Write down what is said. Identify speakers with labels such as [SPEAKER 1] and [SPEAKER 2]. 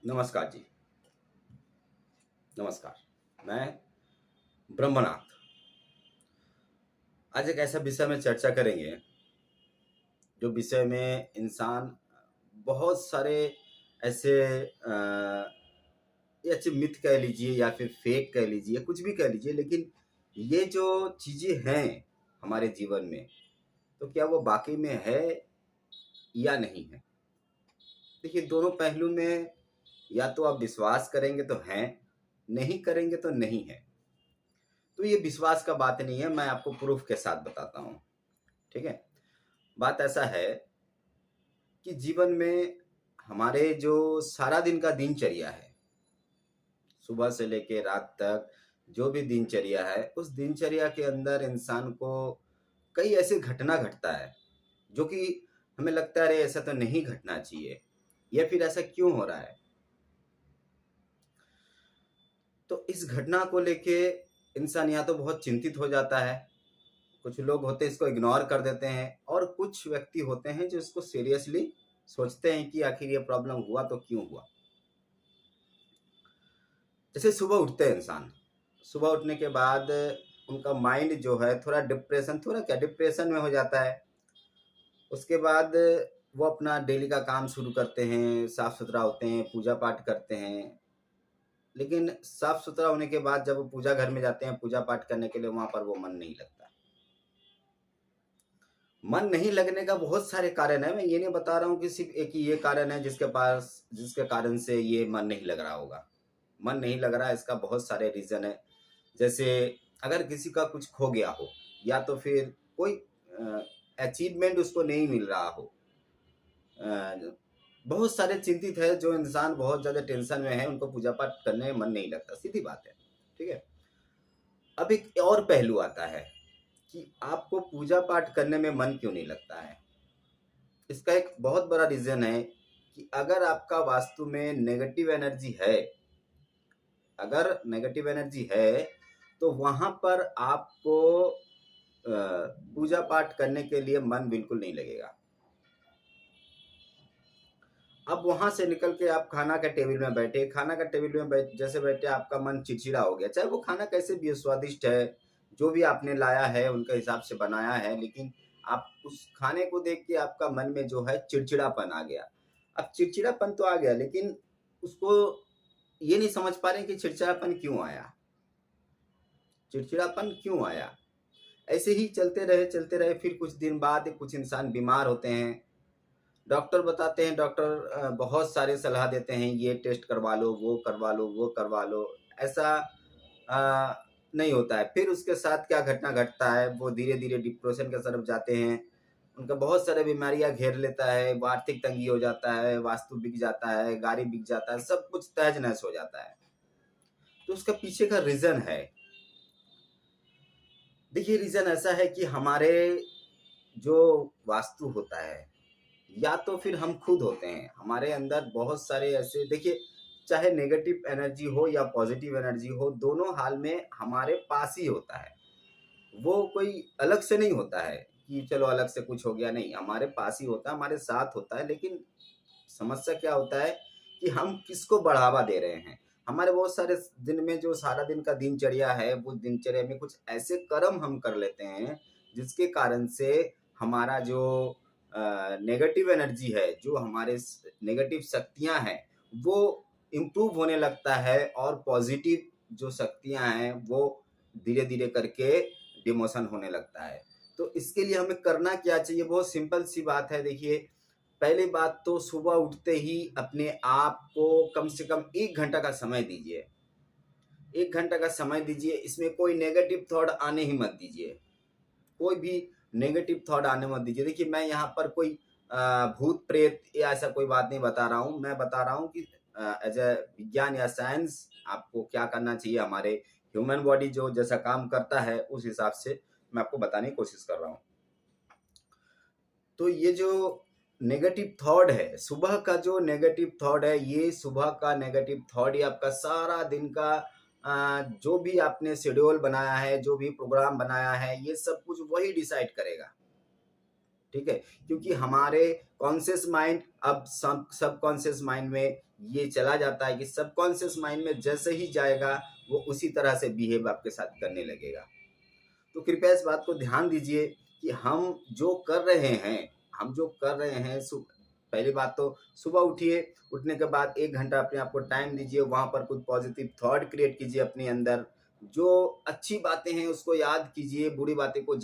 [SPEAKER 1] नमस्कार जी। नमस्कार। मैं ब्रह्मनाथ। आज एक ऐसा विषय में चर्चा करेंगे जो विषय में इंसान बहुत सारे ऐसे ये अच्छे मिथ कह लीजिए या फिर फेक कह लीजिए, कुछ भी कह लीजिए, लेकिन ये जो चीज़ें हैं हमारे जीवन में, तो क्या वो वाक़ई में है या नहीं है? देखिए, दोनों पहलू में या तो आप विश्वास करेंगे तो हैं, नहीं करेंगे तो नहीं है। तो ये विश्वास का बात नहीं है, मैं आपको प्रूफ़ के साथ बताता हूँ, ठीक है? बात ऐसा है कि जीवन में हमारे जो सारा दिन का दिनचर्या है, सुबह से लेके रात तक जो भी दिनचर्या है, उस दिनचर्या के अंदर इंसान को कई ऐसी घटना घटता है, जो कि हमें लगता है अरे ऐसा तो नहीं घटना चाहिए या फिर ऐसा क्यों हो रहा है? तो इस घटना को लेके इंसान या तो बहुत चिंतित हो जाता है, कुछ लोग होते हैं इसको इग्नोर कर देते हैं और कुछ व्यक्ति होते हैं जो इसको सीरियसली सोचते हैं कि आखिर ये प्रॉब्लम हुआ तो क्यों हुआ। जैसे सुबह उठते हैं इंसान, सुबह उठने के बाद उनका माइंड जो है थोड़ा क्या डिप्रेशन में हो जाता है। उसके बाद वो अपना डेली का काम शुरू करते हैं, साफ सुथरा होते हैं, पूजा पाठ करते हैं। लेकिन साफ सुथरा होने के बाद जब वो पूजा घर में जाते हैं पूजा पाठ करने के लिए, वहां पर वो मन नहीं लगता। मन नहीं लगने का बहुत सारे कारण है, मैं ये नहीं बता रहा हूँ कि सिर्फ एक ही ये कारण है जिसके कारण से ये मन नहीं लग रहा होगा। मन नहीं लग रहा है, इसका बहुत सारे रीज़न है। जैसे अगर किसी का कुछ खो गया हो या तो फिर कोई अचीवमेंट उसको नहीं मिल रहा हो। अ, बहुत सारे चिंतित है, जो इंसान बहुत ज़्यादा टेंशन में है, उनको पूजा पाठ करने में मन नहीं लगता, सीधी बात है, ठीक है? अब एक और पहलू आता है कि आपको पूजा पाठ करने में मन क्यों नहीं लगता है? इसका एक बहुत बड़ा रीज़न है कि अगर आपका वास्तु में नेगेटिव एनर्जी है, अगर नेगेटिव एनर्जी है, तो वहाँ पर आपको पूजा पाठ करने के लिए मन बिल्कुल नहीं लगेगा। अब वहाँ से निकल के आप खाना के टेबल में बैठे, खाना का टेबल में जैसे बैठे आपका मन चिड़चिड़ा हो गया, चाहे वो खाना कैसे भी स्वादिष्ट है, जो भी आपने लाया है उनके हिसाब से बनाया है, लेकिन आप उस खाने को देख के आपका मन में जो है चिड़चिड़ापन आ गया। अब चिड़चिड़ापन तो आ गया, लेकिन उसको ये नहीं समझ पा रहे हैं कि चिड़चिड़ापन क्यों आया, चिड़चिड़ापन क्यों आया। ऐसे ही चलते रहे, फिर कुछ दिन बाद कुछ इंसान बीमार होते हैं। डॉक्टर बताते हैं, डॉक्टर बहुत सारे सलाह देते हैं, ये टेस्ट करवा लो, वो करवा लो, वो करवा लो। ऐसा नहीं होता है। फिर उसके साथ क्या घटना घटता है, वो धीरे-धीरे डिप्रेशन की तरफ जाते हैं। उनका बहुत सारे बीमारियाँ घेर लेता है, वो आर्थिक तंगी हो जाता है, वास्तु बिक जाता है, गाड़ी बिक जाता है, सब कुछ तहस-नहस हो जाता है। तो उसका पीछे का रीज़न है। देखिए, रीज़न ऐसा है कि हमारे जो वास्तु होता है, या तो फिर हम खुद होते हैं। हमारे अंदर बहुत सारे ऐसे, देखिए, चाहे नेगेटिव एनर्जी हो या पॉजिटिव एनर्जी हो, दोनों हाल में हमारे पास ही होता है। वो कोई अलग से नहीं होता है कि चलो अलग से कुछ हो गया, नहीं, हमारे पास ही होता है, हमारे साथ होता है। लेकिन समस्या क्या होता है कि हम किसको बढ़ावा दे रहे हैं। हमारे बहुत सारे दिन में जो सारा दिन का दिनचर्या है, वो दिनचर्या में कुछ ऐसे कर्म हम कर लेते हैं जिसके कारण से हमारा जो नेगेटिव एनर्जी है, जो हमारे नेगेटिव शक्तियां हैं, वो इम्प्रूव होने लगता है और पॉजिटिव जो शक्तियां हैं वो धीरे धीरे करके डिमोशन होने लगता है। तो इसके लिए हमें करना क्या चाहिए, बहुत सिंपल सी बात है। देखिए, पहली बात तो सुबह उठते ही अपने आप को कम से कम 1 घंटा का समय दीजिए। 1 घंटा का समय दीजिए, इसमें कोई नेगेटिव थॉट आने ही मत दीजिए। कोई भी नेगेटिव थॉट आने मत दीजिए। देखिए, मैं यहाँ पर कोई भूत प्रेत या ऐसा कोई बात नहीं बता रहा हूँ। मैं बता रहा हूँ कि एज ए विज्ञान या साइंस आपको क्या करना चाहिए, हमारे ह्यूमन बॉडी जो जैसा काम करता है उस हिसाब से मैं आपको बताने की कोशिश कर रहा हूँ। तो ये जो नेगेटिव थॉट है, सुबह का जो नेगेटिव थॉट है, ये सुबह का नेगेटिव थॉट ही आपका सारा दिन का जो भी आपने शेड्यूल बनाया है, जो भी प्रोग्राम बनाया है, ये सब कुछ वही डिसाइड करेगा, ठीक है? क्योंकि हमारे कॉन्शियस माइंड अब सब कॉन्शियस माइंड में ये चला जाता है कि सबकॉन्शियस माइंड में जैसे ही जाएगा वो उसी तरह से बिहेव आपके साथ करने लगेगा। तो कृपया इस बात को ध्यान दीजिए कि हम जो कर रहे हैं पहली बात तो सुबह उठिए, उठने के बाद 1 घंटा अपने आप को टाइम दीजिए, वहाँ पर कुछ पॉजिटिव थॉट क्रिएट कीजिए अपने अंदर, जो अच्छी बातें हैं उसको याद कीजिए, बुरी बातें को